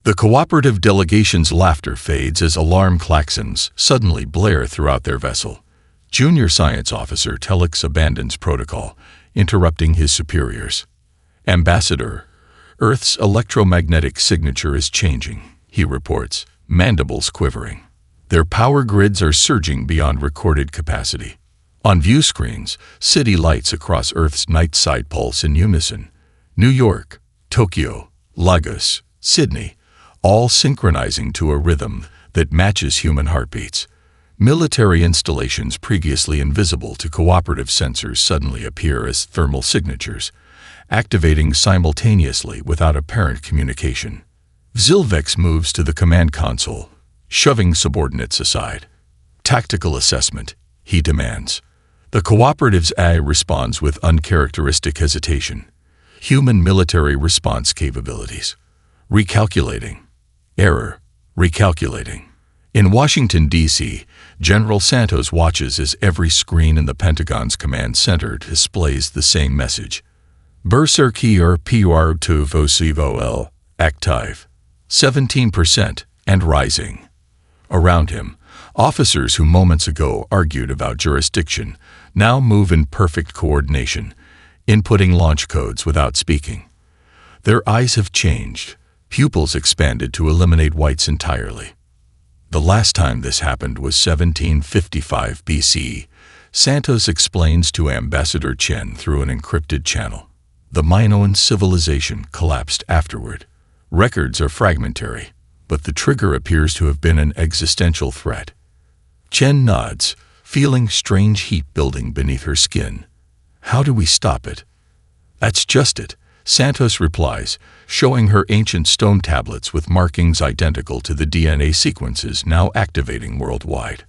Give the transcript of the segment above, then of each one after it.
The cooperative delegation's laughter fades as alarm klaxons suddenly blare throughout their vessel. Junior Science Officer Telix abandons protocol, interrupting his superiors. Ambassador, Earth's electromagnetic signature is changing, he reports, mandibles quivering. Their power grids are surging beyond recorded capacity. On view screens, city lights across Earth's night side pulse in unison. New York, Tokyo, Lagos, Sydney, all synchronizing to a rhythm that matches human heartbeats. Military installations previously invisible to cooperative sensors suddenly appear as thermal signatures, activating simultaneously without apparent communication. Zilvex moves to the command console, shoving subordinates aside. Tactical assessment, he demands. The cooperative's AI responds with uncharacteristic hesitation. Human military response capabilities. Recalculating. Error. Recalculating. In Washington, D.C., General Santos watches as every screen in the Pentagon's command center displays the same message. Berserker PUR2 Vosivo active. 17% and rising. Around him, officers who moments ago argued about jurisdiction now move in perfect coordination, inputting launch codes without speaking. Their eyes have changed, pupils expanded to eliminate whites entirely. The last time this happened was 1755 BC, Santos explains to Ambassador Chen through an encrypted channel. The Minoan civilization collapsed afterward. Records are fragmentary, but the trigger appears to have been an existential threat. Chen nods, feeling strange heat building beneath her skin. How do we stop it? That's just it, Santos replies, showing her ancient stone tablets with markings identical to the DNA sequences now activating worldwide.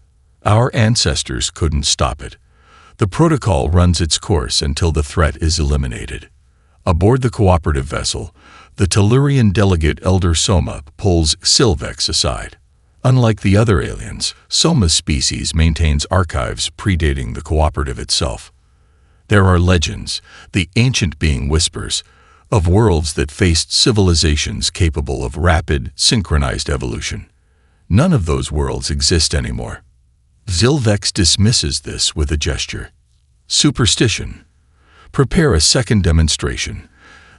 Our ancestors couldn't stop it. The protocol runs its course until the threat is eliminated. Aboard the cooperative vessel, the Tellurian delegate Elder Soma pulls Silvex aside. Unlike the other aliens, Soma's species maintains archives predating the cooperative itself. There are legends, the ancient being whispers, of worlds that faced civilizations capable of rapid, synchronized evolution. None of those worlds exist anymore. Zilvex dismisses this with a gesture. Superstition. Prepare a second demonstration,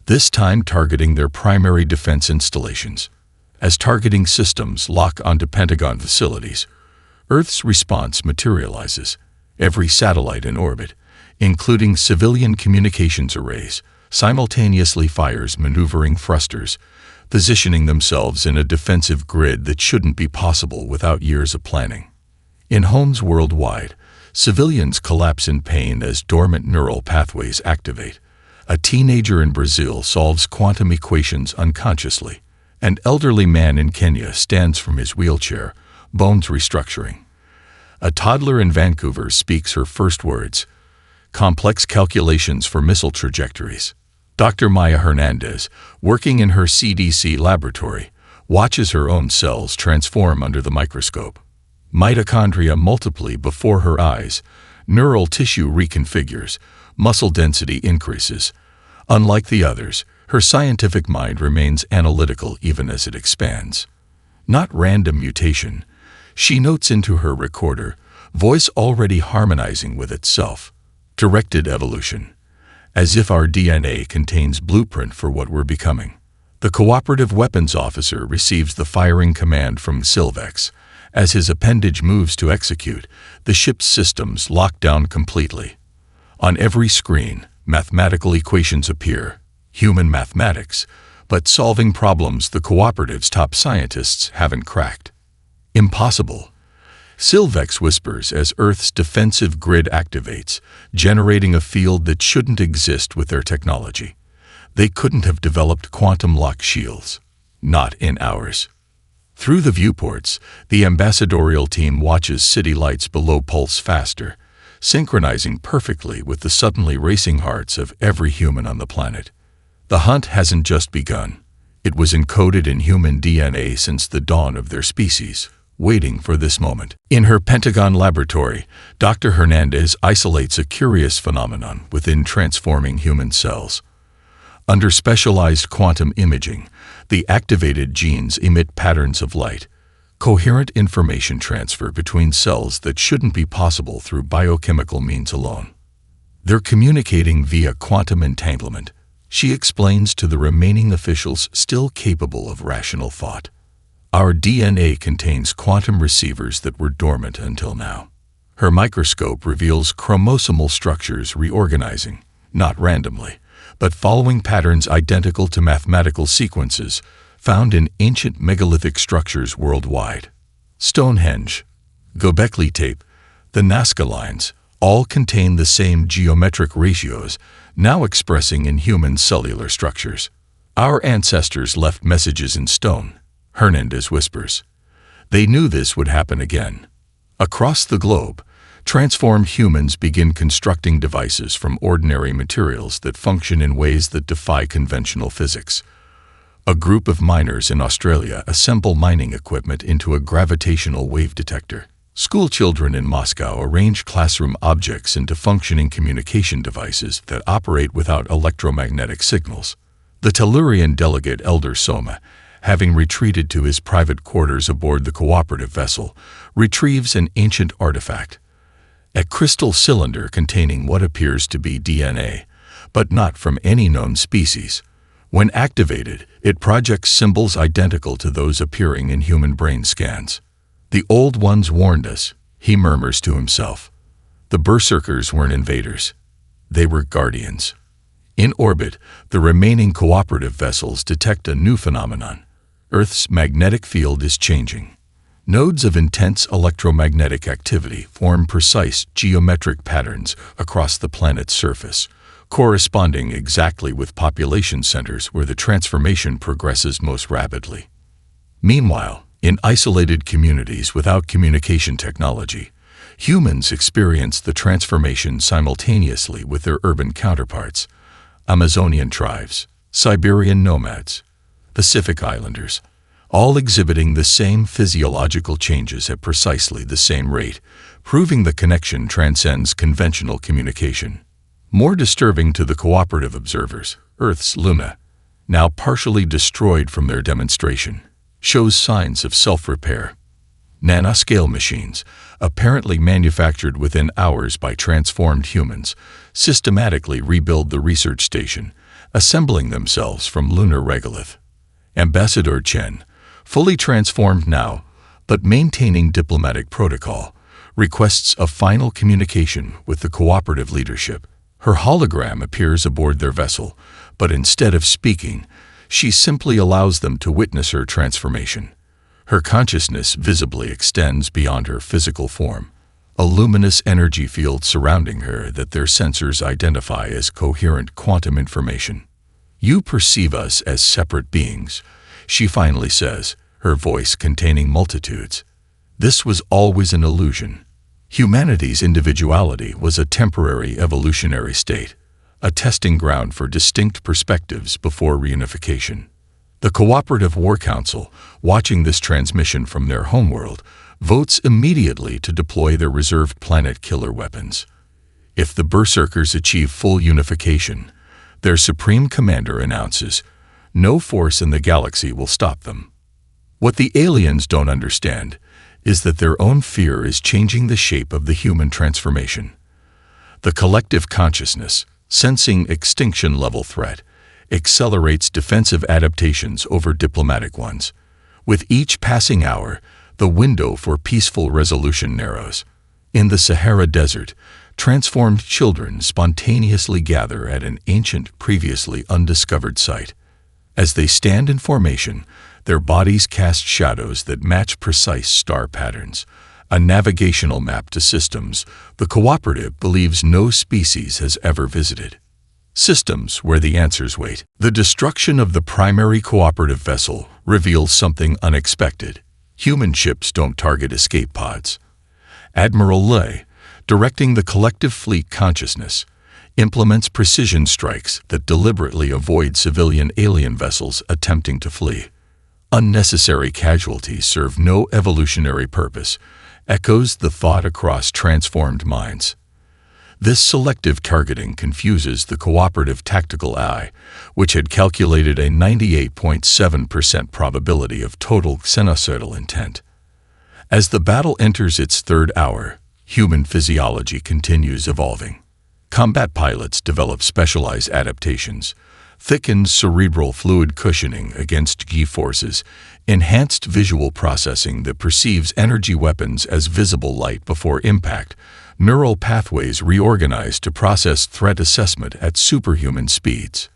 this time targeting their primary defense installations. As targeting systems lock onto Pentagon facilities, Earth's response materializes. Every satellite in orbit, including civilian communications arrays, simultaneously fires maneuvering thrusters, positioning themselves in a defensive grid that shouldn't be possible without years of planning. In homes worldwide, civilians collapse in pain as dormant neural pathways activate. A teenager in Brazil solves quantum equations unconsciously. An elderly man in Kenya stands from his wheelchair, bones restructuring. A toddler in Vancouver speaks her first words. Complex calculations for missile trajectories. Dr. Maya Hernandez, working in her CDC laboratory, watches her own cells transform under the microscope. Mitochondria multiply before her eyes, neural tissue reconfigures, muscle density increases. Unlike the others, her scientific mind remains analytical even as it expands. Not random mutation. She notes into her recorder, voice already harmonizing with itself. Directed evolution. As if our DNA contains blueprint for what we're becoming. The cooperative weapons officer receives the firing command from Silvex. As his appendage moves to execute, the ship's systems lock down completely. On every screen, mathematical equations appear. Human mathematics, but solving problems the cooperative's top scientists haven't cracked. Impossible. Silvex whispers as Earth's defensive grid activates, generating a field that shouldn't exist with their technology. They couldn't have developed quantum lock shields. Not in hours. Through the viewports, the ambassadorial team watches city lights below pulse faster, synchronizing perfectly with the suddenly racing hearts of every human on the planet. The hunt hasn't just begun. It was encoded in human DNA since the dawn of their species, waiting for this moment. In her Pentagon laboratory, Dr. Hernandez isolates a curious phenomenon within transforming human cells. Under specialized quantum imaging, The activated genes emit patterns of light, coherent information transfer between cells that shouldn't be possible through biochemical means alone. They're communicating via quantum entanglement, she explains to the remaining officials still capable of rational thought. Our DNA contains quantum receivers that were dormant until now. Her microscope reveals chromosomal structures reorganizing, not randomly, but following patterns identical to mathematical sequences found in ancient megalithic structures worldwide. Stonehenge, Göbekli Tepe, the Nazca lines, all contain the same geometric ratios, now expressing in human cellular structures. Our ancestors left messages in stone, Hernandez whispers. They knew this would happen again. Across the globe, transformed humans begin constructing devices from ordinary materials that function in ways that defy conventional physics. A group of miners in Australia assemble mining equipment into a gravitational wave detector. Schoolchildren in Moscow arrange classroom objects into functioning communication devices that operate without electromagnetic signals. The Tellurian delegate Elder Soma, having retreated to his private quarters aboard the cooperative vessel, retrieves an ancient artifact, a crystal cylinder containing what appears to be DNA, but not from any known species. When activated, it projects symbols identical to those appearing in human brain scans. The old ones warned us, he murmurs to himself. The Berserkers weren't invaders. They were guardians. In orbit, the remaining cooperative vessels detect a new phenomenon. Earth's magnetic field is changing. Nodes of intense electromagnetic activity form precise geometric patterns across the planet's surface, corresponding exactly with population centers where the transformation progresses most rapidly. Meanwhile, in isolated communities without communication technology, humans experience the transformation simultaneously with their urban counterparts, Amazonian tribes, Siberian nomads, Pacific Islanders, all exhibiting the same physiological changes at precisely the same rate, proving the connection transcends conventional communication. More disturbing to the cooperative observers, Earth's Luna, now partially destroyed from their demonstration, shows signs of self-repair. Nanoscale machines, apparently manufactured within hours by transformed humans, systematically rebuild the research station, assembling themselves from lunar regolith. Ambassador Chen, fully transformed now, but maintaining diplomatic protocol, requests a final communication with the cooperative leadership. Her hologram appears aboard their vessel, but instead of speaking, she simply allows them to witness her transformation. Her consciousness visibly extends beyond her physical form, a luminous energy field surrounding her that their sensors identify as coherent quantum information. You perceive us as separate beings, she finally says, her voice containing multitudes. This was always an illusion. Humanity's individuality was a temporary evolutionary state, a testing ground for distinct perspectives before reunification. The Cooperative War Council, watching this transmission from their homeworld, votes immediately to deploy their reserved planet killer weapons. If the Berserkers achieve full unification, their Supreme Commander announces, no force in the galaxy will stop them. What the aliens don't understand is that their own fear is changing the shape of the human transformation. The collective consciousness, sensing extinction-level threat, accelerates defensive adaptations over diplomatic ones. With each passing hour, the window for peaceful resolution narrows. In the Sahara Desert, transformed children spontaneously gather at an ancient, previously undiscovered site. As they stand in formation, their bodies cast shadows that match precise star patterns, a navigational map to systems the cooperative believes no species has ever visited. Systems where the answers wait. The destruction of the primary cooperative vessel reveals something unexpected. Human ships don't target escape pods. Admiral Lei, directing the collective fleet consciousness, implements precision strikes that deliberately avoid civilian alien vessels attempting to flee. Unnecessary casualties serve no evolutionary purpose, echoes the thought across transformed minds. This selective targeting confuses the cooperative tactical eye, which had calculated a 98.7% probability of total xenocidal intent. As the battle enters its third hour, human physiology continues evolving. Combat pilots develop specialized adaptations, thickened cerebral fluid cushioning against G-forces, enhanced visual processing that perceives energy weapons as visible light before impact, neural pathways reorganized to process threat assessment at superhuman speeds.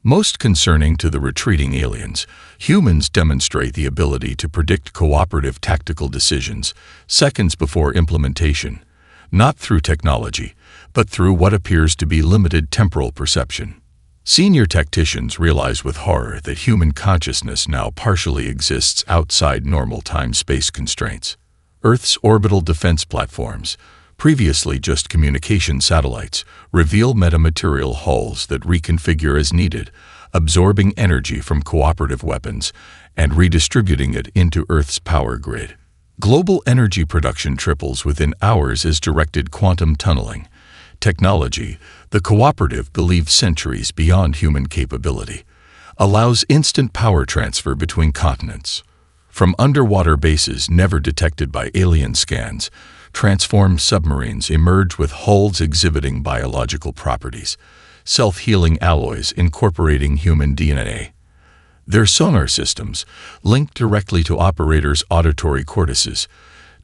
Most concerning to the retreating aliens, humans demonstrate the ability to predict cooperative tactical decisions seconds before implementation, not through technology, but through what appears to be limited temporal perception. Senior tacticians realize with horror that human consciousness now partially exists outside normal time-space constraints. Earth's orbital defense platforms, previously just communication satellites, reveal metamaterial hulls that reconfigure as needed, absorbing energy from cooperative weapons and redistributing it into Earth's power grid. Global energy production triples within hours as directed quantum tunneling. Technology, the cooperative believed centuries beyond human capability, allows instant power transfer between continents. From underwater bases never detected by alien scans, transformed submarines emerge with hulls exhibiting biological properties, self-healing alloys incorporating human DNA. Their sonar systems, linked directly to operators' auditory cortices,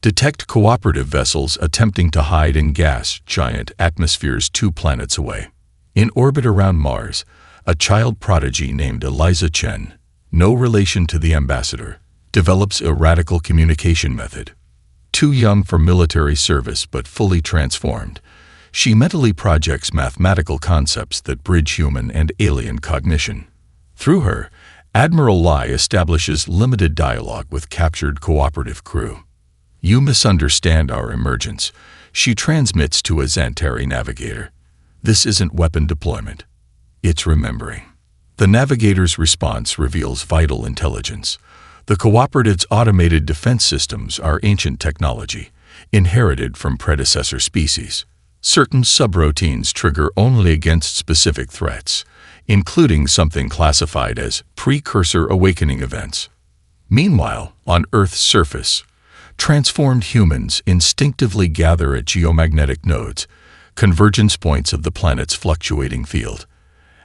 detect cooperative vessels attempting to hide in gas giant atmospheres 2 planets away. In orbit around Mars, a child prodigy named Eliza Chen, no relation to the ambassador, develops a radical communication method. Too young for military service but fully transformed, she mentally projects mathematical concepts that bridge human and alien cognition. Through her, Admiral Lai establishes limited dialogue with captured cooperative crew. "You misunderstand our emergence," she transmits to a Xantari navigator. "This isn't weapon deployment. It's remembering." The navigator's response reveals vital intelligence. The cooperative's automated defense systems are ancient technology, inherited from predecessor species. Certain subroutines trigger only against specific threats, including something classified as precursor awakening events. Meanwhile, on Earth's surface, transformed humans instinctively gather at geomagnetic nodes, convergence points of the planet's fluctuating field.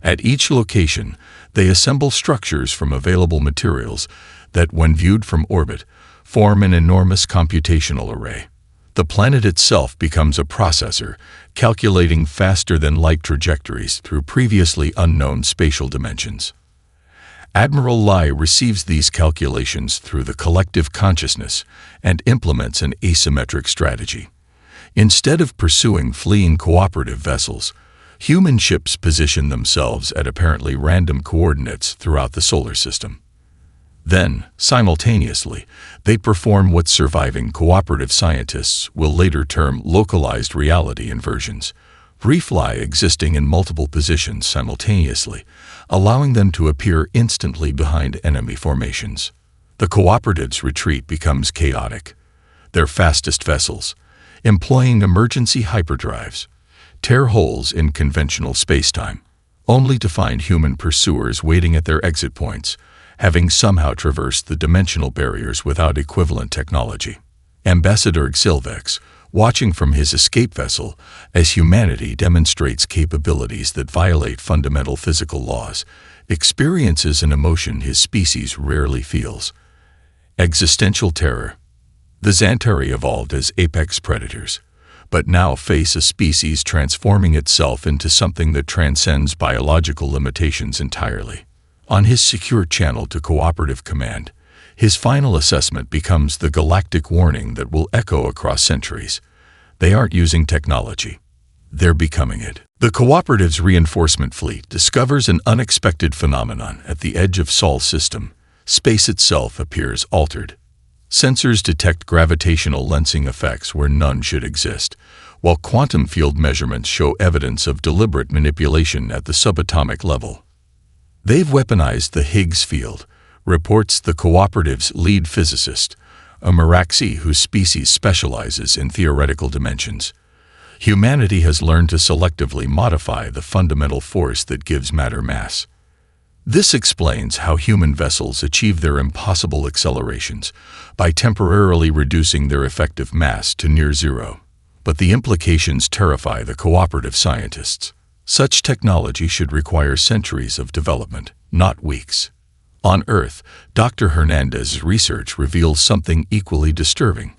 At each location, they assemble structures from available materials that, when viewed from orbit, form an enormous computational array. The planet itself becomes a processor, calculating faster-than-light trajectories through previously unknown spatial dimensions. Admiral Lai receives these calculations through the collective consciousness and implements an asymmetric strategy. Instead of pursuing fleeing cooperative vessels, human ships position themselves at apparently random coordinates throughout the solar system. Then, simultaneously, they perform what surviving cooperative scientists will later term localized reality inversions, refly existing in multiple positions simultaneously, allowing them to appear instantly behind enemy formations. The cooperative's retreat becomes chaotic. Their fastest vessels, employing emergency hyperdrives, tear holes in conventional spacetime, only to find human pursuers waiting at their exit points, having somehow traversed the dimensional barriers without equivalent technology. Ambassador Xilvex, watching from his escape vessel as humanity demonstrates capabilities that violate fundamental physical laws, experiences an emotion his species rarely feels: existential terror. The Xantari evolved as apex predators, but now face a species transforming itself into something that transcends biological limitations entirely. On his secure channel to cooperative command, his final assessment becomes the galactic warning that will echo across centuries. They aren't using technology. They're becoming it. The cooperative's reinforcement fleet discovers an unexpected phenomenon at the edge of Sol's system. Space itself appears altered. Sensors detect gravitational lensing effects where none should exist, while quantum field measurements show evidence of deliberate manipulation at the subatomic level. "They've weaponized the Higgs field," reports the cooperative's lead physicist, a Meraxi whose species specializes in theoretical dimensions. Humanity has learned to selectively modify the fundamental force that gives matter mass. This explains how human vessels achieve their impossible accelerations by temporarily reducing their effective mass to near zero. But the implications terrify the cooperative scientists. Such technology should require centuries of development, not weeks. On Earth, Dr. Hernandez's research reveals something equally disturbing.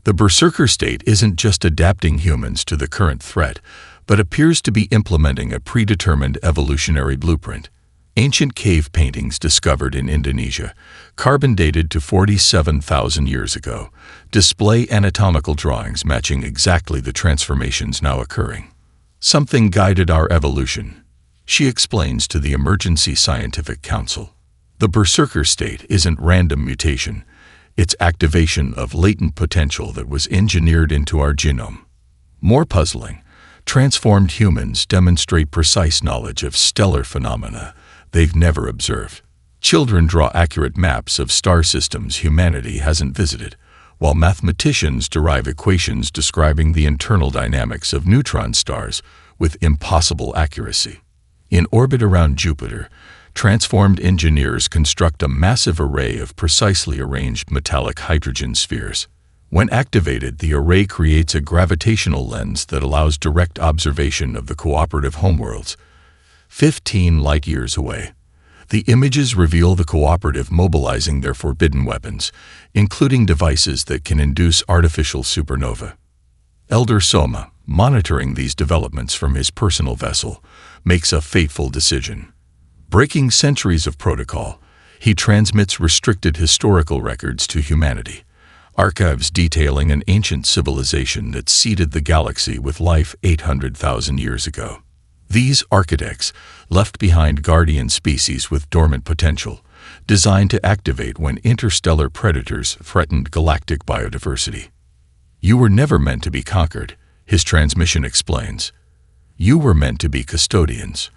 The Berserker state isn't just adapting humans to the current threat, but appears to be implementing a predetermined evolutionary blueprint. Ancient cave paintings discovered in Indonesia, carbon-dated to 47,000 years ago, display anatomical drawings matching exactly the transformations now occurring. Something guided our evolution, she explains to the Emergency Scientific Council. The Berserker state isn't random mutation, it's activation of latent potential that was engineered into our genome. More puzzling, transformed humans demonstrate precise knowledge of stellar phenomena they've never observed. Children draw accurate maps of star systems humanity hasn't visited, while mathematicians derive equations describing the internal dynamics of neutron stars with impossible accuracy. In orbit around Jupiter, transformed engineers construct a massive array of precisely arranged metallic hydrogen spheres. When activated, the array creates a gravitational lens that allows direct observation of the cooperative homeworlds, 15 light-years away. The images reveal the cooperative mobilizing their forbidden weapons, including devices that can induce artificial supernova. Elder Soma, monitoring these developments from his personal vessel, makes a fateful decision. Breaking centuries of protocol, he transmits restricted historical records to humanity, archives detailing an ancient civilization that seeded the galaxy with life 800,000 years ago. These architects left behind guardian species with dormant potential, designed to activate when interstellar predators threatened galactic biodiversity. You were never meant to be conquered, his transmission explains. You were meant to be custodians.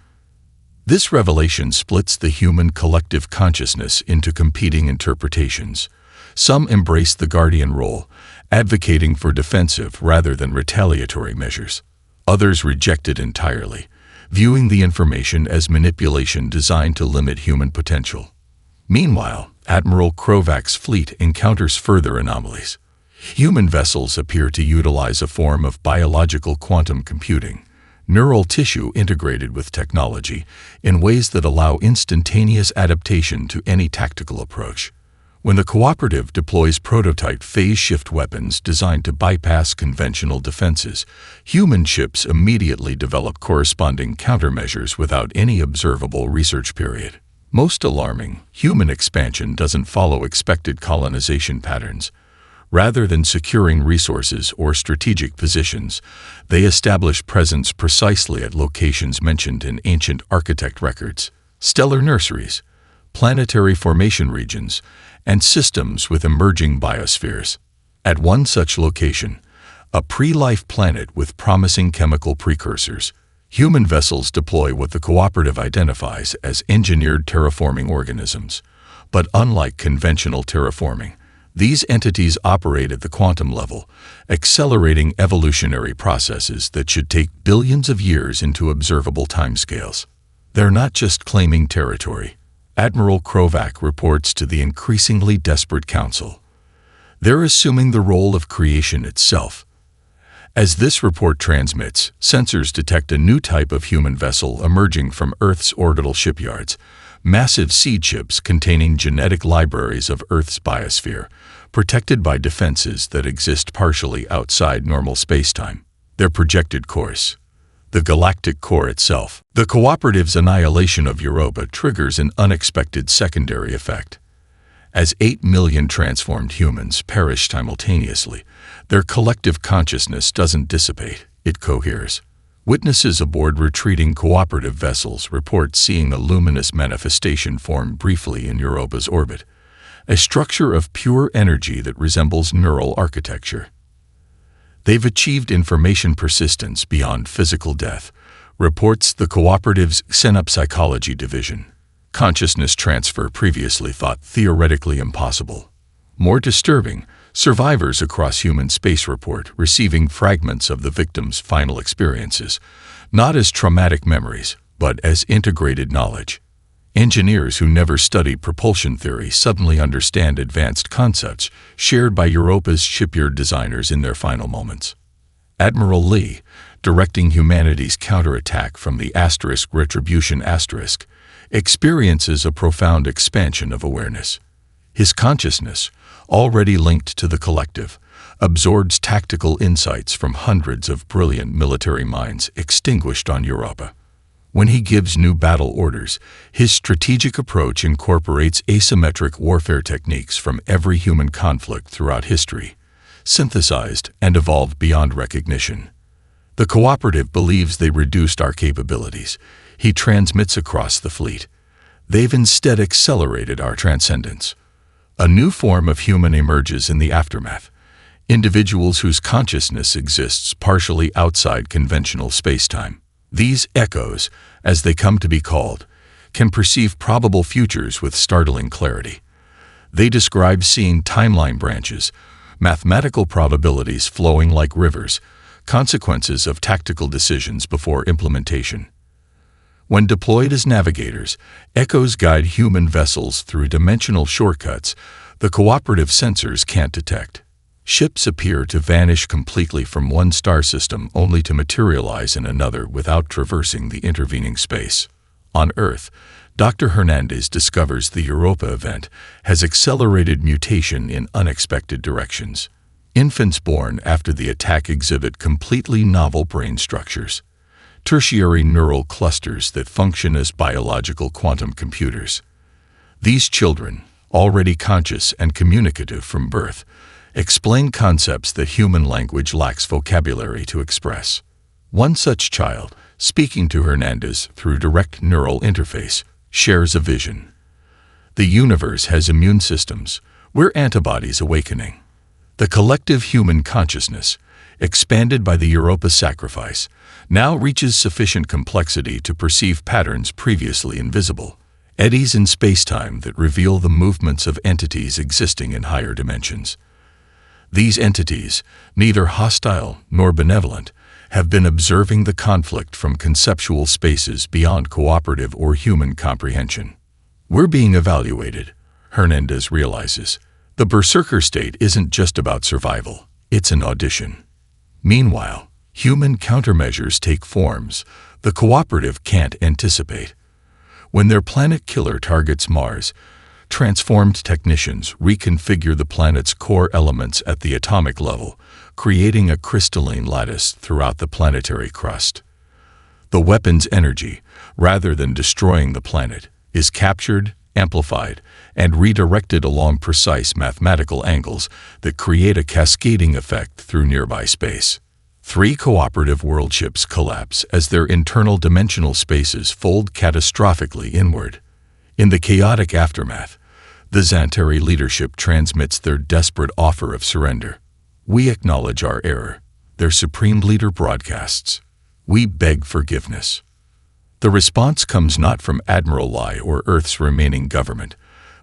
This revelation splits the human collective consciousness into competing interpretations. Some embrace the guardian role, advocating for defensive rather than retaliatory measures. Others reject it entirely, viewing the information as manipulation designed to limit human potential. Meanwhile, Admiral Krovak's fleet encounters further anomalies. Human vessels appear to utilize a form of biological quantum computing, neural tissue integrated with technology, in ways that allow instantaneous adaptation to any tactical approach. When the cooperative deploys prototype phase-shift weapons designed to bypass conventional defenses, human ships immediately develop corresponding countermeasures without any observable research period. Most alarming, human expansion doesn't follow expected colonization patterns. Rather than securing resources or strategic positions, they establish presence precisely at locations mentioned in ancient architect records, stellar nurseries, planetary formation regions, and systems with emerging biospheres. At one such location, a pre-life planet with promising chemical precursors, human vessels deploy what the cooperative identifies as engineered terraforming organisms. But unlike conventional terraforming, these entities operate at the quantum level, accelerating evolutionary processes that should take billions of years into observable timescales. They're not just claiming territory, Admiral Krovak reports to the increasingly desperate council. They're assuming the role of creation itself. As this report transmits, sensors detect a new type of human vessel emerging from Earth's orbital shipyards, massive seed ships containing genetic libraries of Earth's biosphere, protected by defenses that exist partially outside normal spacetime. Their projected course, the galactic core itself. The cooperative's annihilation of Europa triggers an unexpected secondary effect. As 8 million transformed humans perish simultaneously, their collective consciousness doesn't dissipate, it coheres. Witnesses aboard retreating cooperative vessels report seeing a luminous manifestation form briefly in Europa's orbit, a structure of pure energy that resembles neural architecture. They've achieved information persistence beyond physical death, reports the cooperative's xenopsychology division. Consciousness transfer previously thought theoretically impossible. More disturbing, survivors across human space report receiving fragments of the victim's final experiences, not as traumatic memories, but as integrated knowledge. Engineers who never studied propulsion theory suddenly understand advanced concepts shared by Europa's shipyard designers in their final moments. Admiral Lee, directing humanity's counterattack from the Retribution experiences a profound expansion of awareness. His consciousness, already linked to the collective, absorbs tactical insights from hundreds of brilliant military minds extinguished on Europa. When he gives new battle orders, his strategic approach incorporates asymmetric warfare techniques from every human conflict throughout history, synthesized and evolved beyond recognition. The cooperative believes they reduced our capabilities. He transmits across the fleet. They've instead accelerated our transcendence. A new form of human emerges in the aftermath. Individuals whose consciousness exists partially outside conventional spacetime. These echoes, as they come to be called, can perceive probable futures with startling clarity. They describe seeing timeline branches, mathematical probabilities flowing like rivers, consequences of tactical decisions before implementation. When deployed as navigators, echoes guide human vessels through dimensional shortcuts the cooperative sensors can't detect. Ships appear to vanish completely from one star system only to materialize in another without traversing the intervening space. On Earth, Dr. Hernandez discovers the Europa event has accelerated mutation in unexpected directions. Infants born after the attack exhibit completely novel brain structures, tertiary neural clusters that function as biological quantum computers. These children, already conscious and communicative from birth, explain concepts that human language lacks vocabulary to express. One such child, speaking to Hernandez through direct neural interface, shares a vision. The universe has immune systems. We're antibodies awakening. The collective human consciousness, expanded by the Europa sacrifice, now reaches sufficient complexity to perceive patterns previously invisible, eddies in spacetime that reveal the movements of entities existing in higher dimensions. These entities, neither hostile nor benevolent, have been observing the conflict from conceptual spaces beyond cooperative or human comprehension. We're being evaluated, Hernandez realizes. The Berserker state isn't just about survival, it's an audition. Meanwhile, human countermeasures take forms the cooperative can't anticipate. When their planet killer targets Mars, transformed technicians reconfigure the planet's core elements at the atomic level, creating a crystalline lattice throughout the planetary crust. The weapon's energy, rather than destroying the planet, is captured, amplified, and redirected along precise mathematical angles that create a cascading effect through nearby space. 3 cooperative world ships collapse as their internal dimensional spaces fold catastrophically inward. In the chaotic aftermath, the Xantari leadership transmits their desperate offer of surrender. We acknowledge our error, their supreme leader broadcasts. We beg forgiveness. The response comes not from Admiral Lai or Earth's remaining government,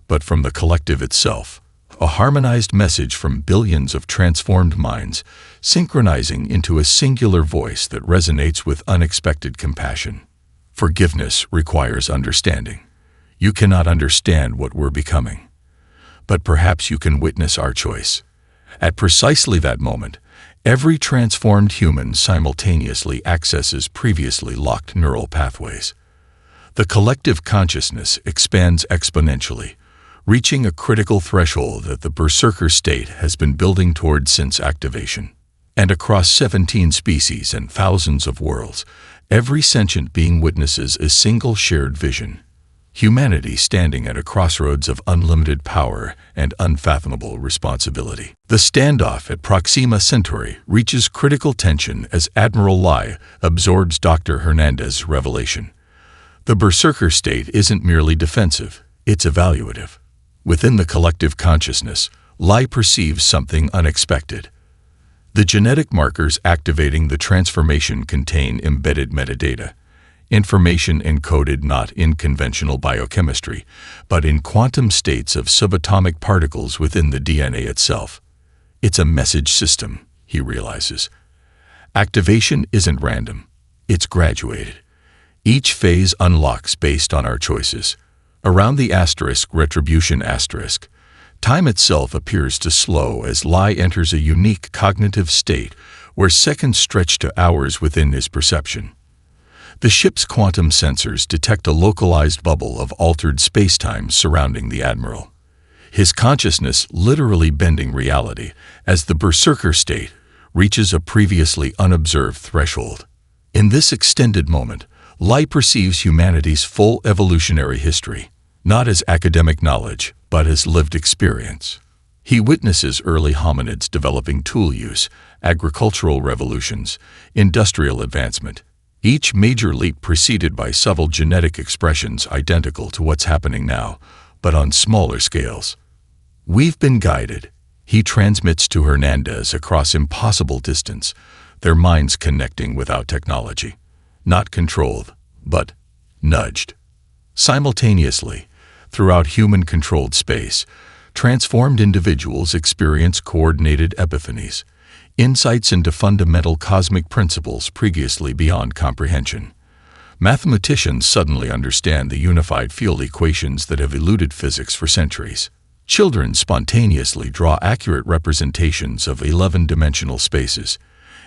but from the collective itself, a harmonized message from billions of transformed minds, synchronizing into a singular voice that resonates with unexpected compassion. Forgiveness requires understanding. You cannot understand what we're becoming, but perhaps you can witness our choice. At precisely that moment, every transformed human simultaneously accesses previously locked neural pathways. The collective consciousness expands exponentially, reaching a critical threshold that the Berserker state has been building toward since activation. And across 17 species and thousands of worlds, every sentient being witnesses a single shared vision. Humanity standing at a crossroads of unlimited power and unfathomable responsibility. The standoff at Proxima Centauri reaches critical tension as Admiral Lai absorbs Dr. Hernandez's revelation. The Berserker state isn't merely defensive, it's evaluative. Within the collective consciousness, Lai perceives something unexpected. The genetic markers activating the transformation contain embedded metadata, information encoded not in conventional biochemistry, but in quantum states of subatomic particles within the DNA itself. It's a message system, he realizes. Activation isn't random. It's graduated. Each phase unlocks based on our choices. Around the asterisk retribution asterisk, time itself appears to slow as Lai enters a unique cognitive state where seconds stretch to hours within his perception. The ship's quantum sensors detect a localized bubble of altered spacetime surrounding the Admiral, his consciousness literally bending reality as the Berserker state reaches a previously unobserved threshold. In this extended moment, Lai perceives humanity's full evolutionary history, not as academic knowledge, but as lived experience. He witnesses early hominids developing tool use, agricultural revolutions, industrial advancement, each major leap preceded by subtle genetic expressions identical to what's happening now, but on smaller scales. We've been guided, he transmits to Hernandez across impossible distance, their minds connecting without technology. Not controlled, but nudged. Simultaneously, throughout human-controlled space, transformed individuals experience coordinated epiphanies, insights into fundamental cosmic principles previously beyond comprehension. Mathematicians suddenly understand the unified field equations that have eluded physics for centuries. Children spontaneously draw accurate representations of 11-dimensional spaces.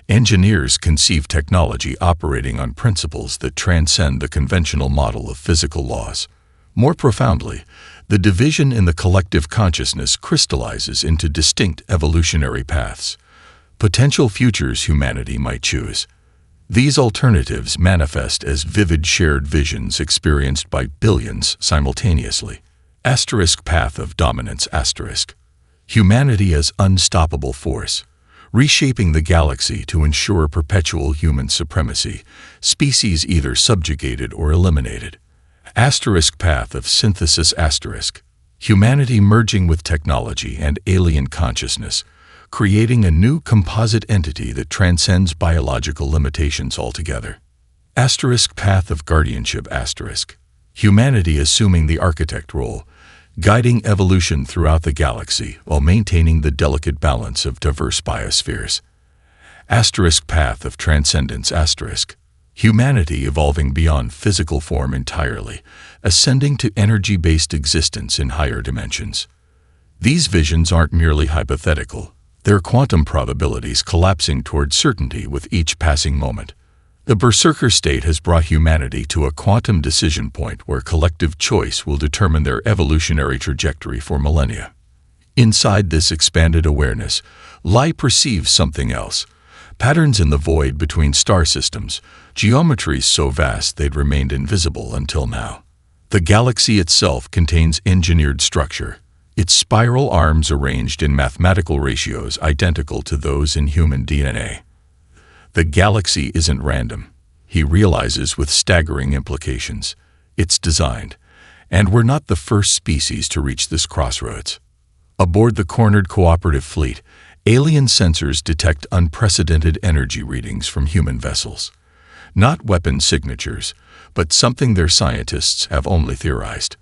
Engineers conceive technology operating on principles that transcend the conventional model of physical laws. More profoundly, the division in the collective consciousness crystallizes into distinct evolutionary paths, potential futures humanity might choose. These alternatives manifest as vivid shared visions experienced by billions simultaneously. Asterisk path of dominance asterisk. Humanity as unstoppable force, reshaping the galaxy to ensure perpetual human supremacy, species either subjugated or eliminated. Asterisk path of synthesis asterisk. Humanity merging with technology and alien consciousness, creating a new composite entity that transcends biological limitations altogether. Asterisk path of guardianship asterisk. Humanity assuming the architect role, guiding evolution throughout the galaxy while maintaining the delicate balance of diverse biospheres. Asterisk path of transcendence asterisk. Humanity evolving beyond physical form entirely, ascending to energy-based existence in higher dimensions. These visions aren't merely hypothetical. They're quantum probabilities collapsing toward certainty with each passing moment. The Berserker state has brought humanity to a quantum decision point where collective choice will determine their evolutionary trajectory for millennia. Inside this expanded awareness, Lai perceives something else. Patterns in the void between star systems, geometries so vast they'd remained invisible until now. The galaxy itself contains engineered structure, its spiral arms arranged in mathematical ratios identical to those in human DNA. The galaxy isn't random, he realizes with staggering implications. It's designed, and we're not the first species to reach this crossroads. Aboard the cornered cooperative fleet, alien sensors detect unprecedented energy readings from human vessels. Not weapon signatures, but something their scientists have only theorized.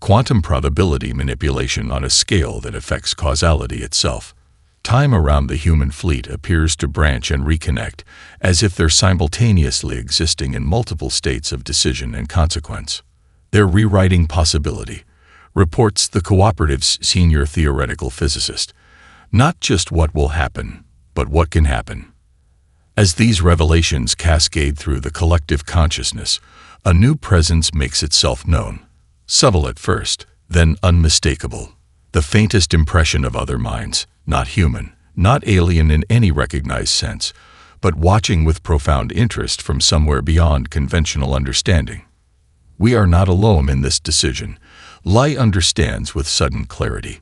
Quantum probability manipulation on a scale that affects causality itself. Time around the human fleet appears to branch and reconnect, as if they're simultaneously existing in multiple states of decision and consequence. They're rewriting possibility, reports the cooperative's senior theoretical physicist. Not just what will happen, but what can happen. As these revelations cascade through the collective consciousness, a new presence makes itself known. Subtle at first, then unmistakable. The faintest impression of other minds, not human, not alien in any recognized sense, but watching with profound interest from somewhere beyond conventional understanding. We are not alone in this decision, Lai understands with sudden clarity.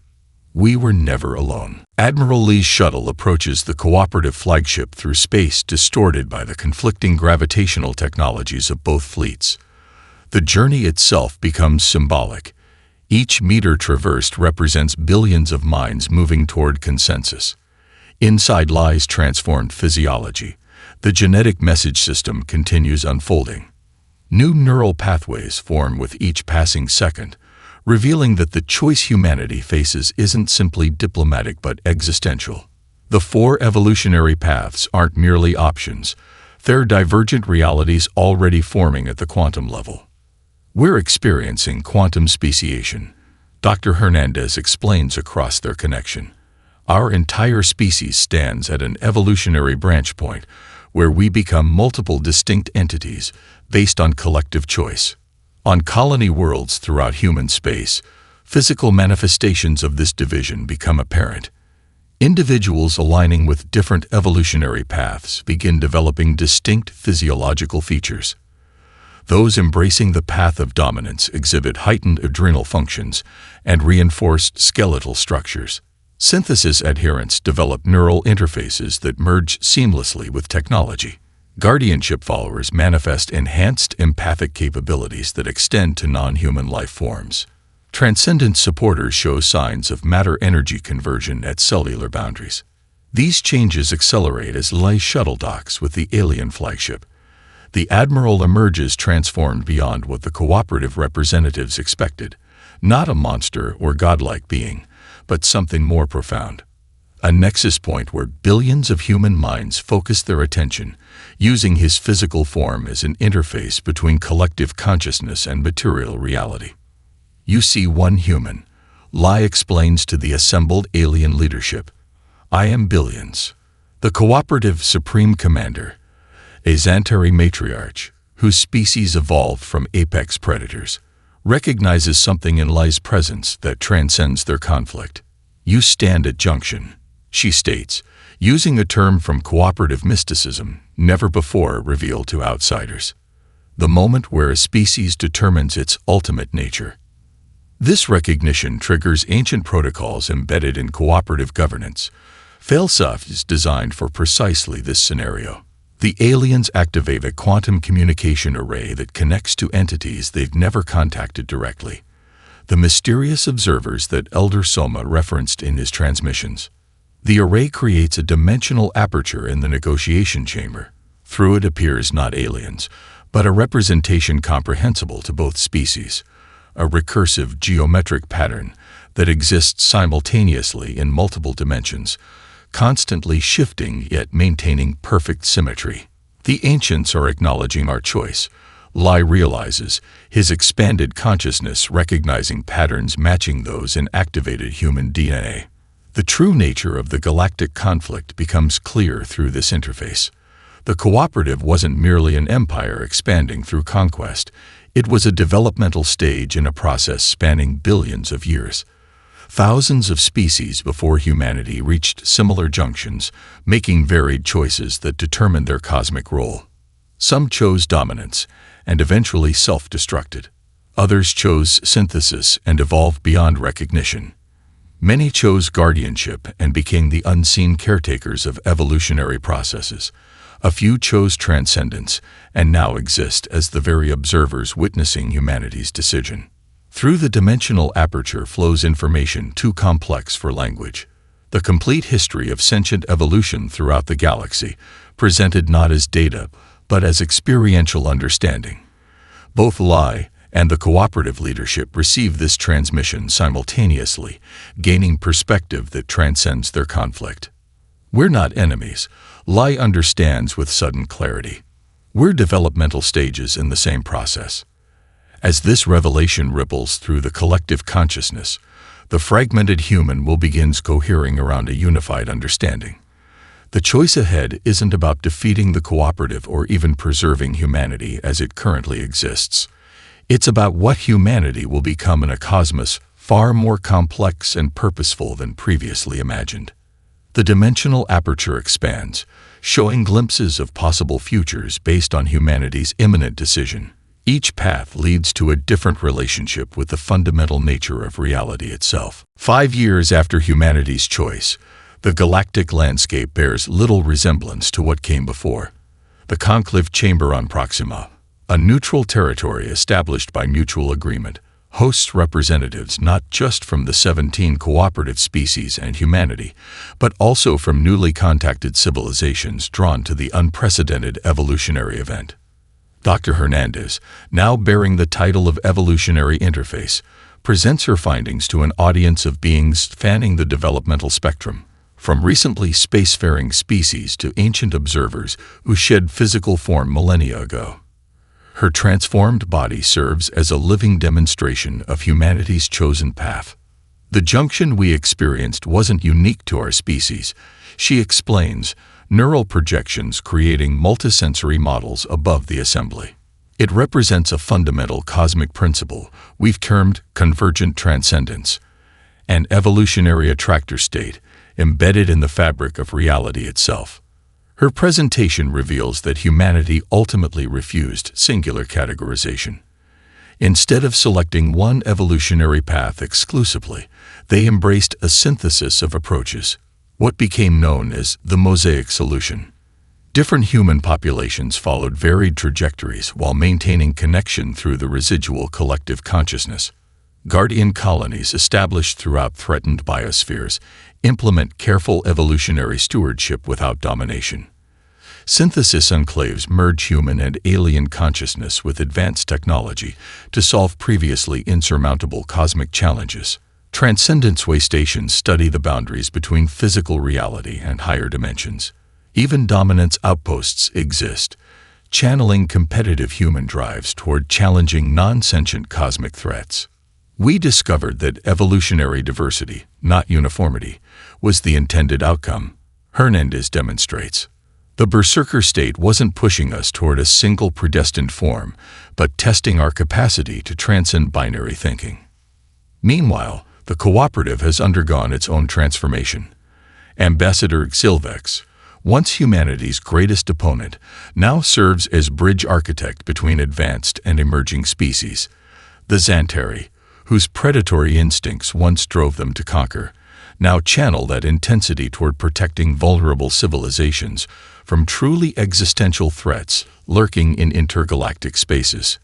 We were never alone. Admiral Lee's shuttle approaches the cooperative flagship through space distorted by the conflicting gravitational technologies of both fleets. The journey itself becomes symbolic. Each meter traversed represents billions of minds moving toward consensus. Inside Lai's transformed physiology, the genetic message system continues unfolding. New neural pathways form with each passing second, revealing that the choice humanity faces isn't simply diplomatic but existential. The four evolutionary paths aren't merely options, they're divergent realities already forming at the quantum level. We're experiencing quantum speciation, Dr. Hernandez explains across their connection. Our entire species stands at an evolutionary branch point where we become multiple distinct entities based on collective choice. On colony worlds throughout human space, physical manifestations of this division become apparent. Individuals aligning with different evolutionary paths begin developing distinct physiological features. Those embracing the path of dominance exhibit heightened adrenal functions and reinforced skeletal structures. Synthesis adherents develop neural interfaces that merge seamlessly with technology. Guardianship followers manifest enhanced empathic capabilities that extend to non-human life forms. Transcendence supporters show signs of matter-energy conversion at cellular boundaries. These changes accelerate as life shuttle docks with the alien flagship. The Admiral emerges transformed beyond what the cooperative representatives expected, not a monster or godlike being, but something more profound. A nexus point where billions of human minds focus their attention, using his physical form as an interface between collective consciousness and material reality. You see one human, Lai explains to the assembled alien leadership. I am billions. The cooperative supreme commander, a Xantari matriarch, whose species evolved from apex predators, recognizes something in Lai's presence that transcends their conflict. You stand at junction, she states, using a term from cooperative mysticism never before revealed to outsiders. The moment where a species determines its ultimate nature. This recognition triggers ancient protocols embedded in cooperative governance. Failsafe is designed for precisely this scenario. The aliens activate a quantum communication array that connects to entities they've never contacted directly. The mysterious observers that Elder Soma referenced in his transmissions. The array creates a dimensional aperture in the negotiation chamber. Through it appears not aliens, but a representation comprehensible to both species. A recursive geometric pattern that exists simultaneously in multiple dimensions, constantly shifting yet maintaining perfect symmetry. The ancients are acknowledging our choice. Lai realizes, his expanded consciousness recognizing patterns matching those in activated human DNA. The true nature of the galactic conflict becomes clear through this interface. The cooperative wasn't merely an empire expanding through conquest. It was a developmental stage in a process spanning billions of years. Thousands of species before humanity reached similar junctions, making varied choices that determined their cosmic role. Some chose dominance and eventually self-destructed. Others chose synthesis and evolved beyond recognition. Many chose guardianship and became the unseen caretakers of evolutionary processes. A few chose transcendence and now exist as the very observers witnessing humanity's decision. Through the dimensional aperture flows information too complex for language. The complete history of sentient evolution throughout the galaxy, presented not as data, but as experiential understanding. Both Lai and the cooperative leadership receive this transmission simultaneously, gaining perspective that transcends their conflict. We're not enemies, Lai understands with sudden clarity. We're developmental stages in the same process. As this revelation ripples through the collective consciousness, the fragmented human will begin cohering around a unified understanding. The choice ahead isn't about defeating the cooperative or even preserving humanity as it currently exists. It's about what humanity will become in a cosmos far more complex and purposeful than previously imagined. The dimensional aperture expands, showing glimpses of possible futures based on humanity's imminent decision. Each path leads to a different relationship with the fundamental nature of reality itself. 5 years after humanity's choice, the galactic landscape bears little resemblance to what came before. The conclave chamber on Proxima, a neutral territory established by mutual agreement, hosts representatives not just from the 17 cooperative species and humanity, but also from newly contacted civilizations drawn to the unprecedented evolutionary event. Dr. Hernandez, now bearing the title of Evolutionary Interface, presents her findings to an audience of beings spanning the developmental spectrum, from recently spacefaring species to ancient observers who shed physical form millennia ago. Her transformed body serves as a living demonstration of humanity's chosen path. The junction we experienced wasn't unique to our species, she explains, neural projections creating multisensory models above the assembly. It represents a fundamental cosmic principle we've termed convergent transcendence, an evolutionary attractor state embedded in the fabric of reality itself. Her presentation reveals that humanity ultimately refused singular categorization. Instead of selecting one evolutionary path exclusively, they embraced a synthesis of approaches, what became known as the mosaic solution. Different human populations followed varied trajectories while maintaining connection through the residual collective consciousness. Guardian colonies established throughout threatened biospheres implement careful evolutionary stewardship without domination. Synthesis enclaves merge human and alien consciousness with advanced technology to solve previously insurmountable cosmic challenges. Transcendence way stations study the boundaries between physical reality and higher dimensions. Even dominance outposts exist, channeling competitive human drives toward challenging non-sentient cosmic threats. We discovered that evolutionary diversity, not uniformity, was the intended outcome, Hernandez demonstrates. The Berserker state wasn't pushing us toward a single predestined form, but testing our capacity to transcend binary thinking. Meanwhile, the cooperative has undergone its own transformation. Ambassador Xilvex, once humanity's greatest opponent, now serves as bridge architect between advanced and emerging species. The Xantari, whose predatory instincts once drove them to conquer, now channel that intensity toward protecting vulnerable civilizations from truly existential threats lurking in intergalactic spaces.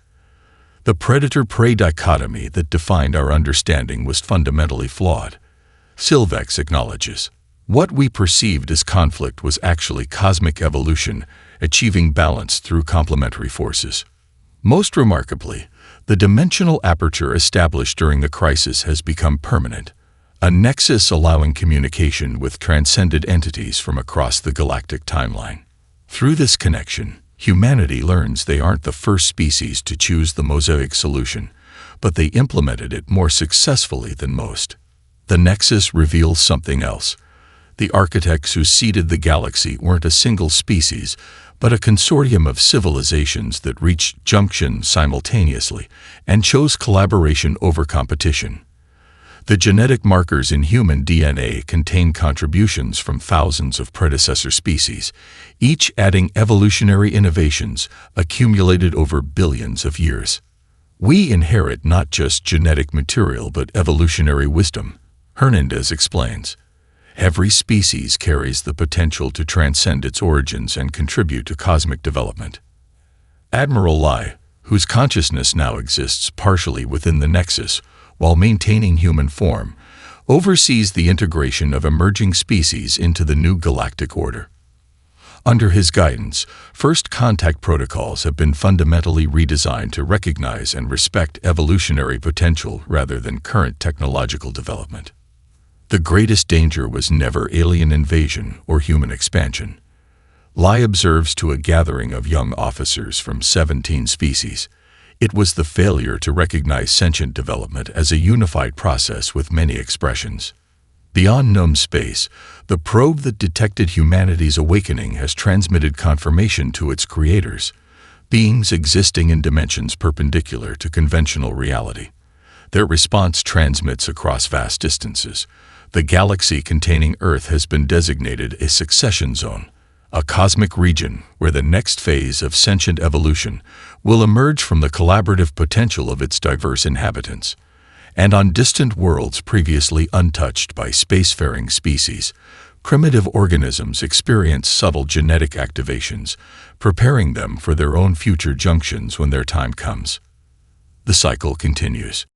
The predator-prey dichotomy that defined our understanding was fundamentally flawed. Xilvex acknowledges. What we perceived as conflict was actually cosmic evolution, achieving balance through complementary forces. Most remarkably, the dimensional aperture established during the crisis has become permanent, a nexus allowing communication with transcended entities from across the galactic timeline. Through this connection, humanity learns they aren't the first species to choose the mosaic solution, but they implemented it more successfully than most. The nexus reveals something else. The architects who seeded the galaxy weren't a single species, but a consortium of civilizations that reached junction simultaneously and chose collaboration over competition. The genetic markers in human DNA contain contributions from thousands of predecessor species, each adding evolutionary innovations accumulated over billions of years. We inherit not just genetic material but evolutionary wisdom, Hernandez explains. Every species carries the potential to transcend its origins and contribute to cosmic development. Admiral Lai, whose consciousness now exists partially within the Nexus while maintaining human form, oversees the integration of emerging species into the new galactic order. Under his guidance, first contact protocols have been fundamentally redesigned to recognize and respect evolutionary potential rather than current technological development. The greatest danger was never alien invasion or human expansion. Lai observes to a gathering of young officers from 17 species. It was the failure to recognize sentient development as a unified process with many expressions. Beyond known space, the probe that detected humanity's awakening has transmitted confirmation to its creators, beings existing in dimensions perpendicular to conventional reality. Their response transmits across vast distances. The galaxy containing Earth has been designated a succession zone, a cosmic region where the next phase of sentient evolution will emerge from the collaborative potential of its diverse inhabitants. And on distant worlds previously untouched by spacefaring species, primitive organisms experience subtle genetic activations, preparing them for their own future junctions when their time comes. The cycle continues.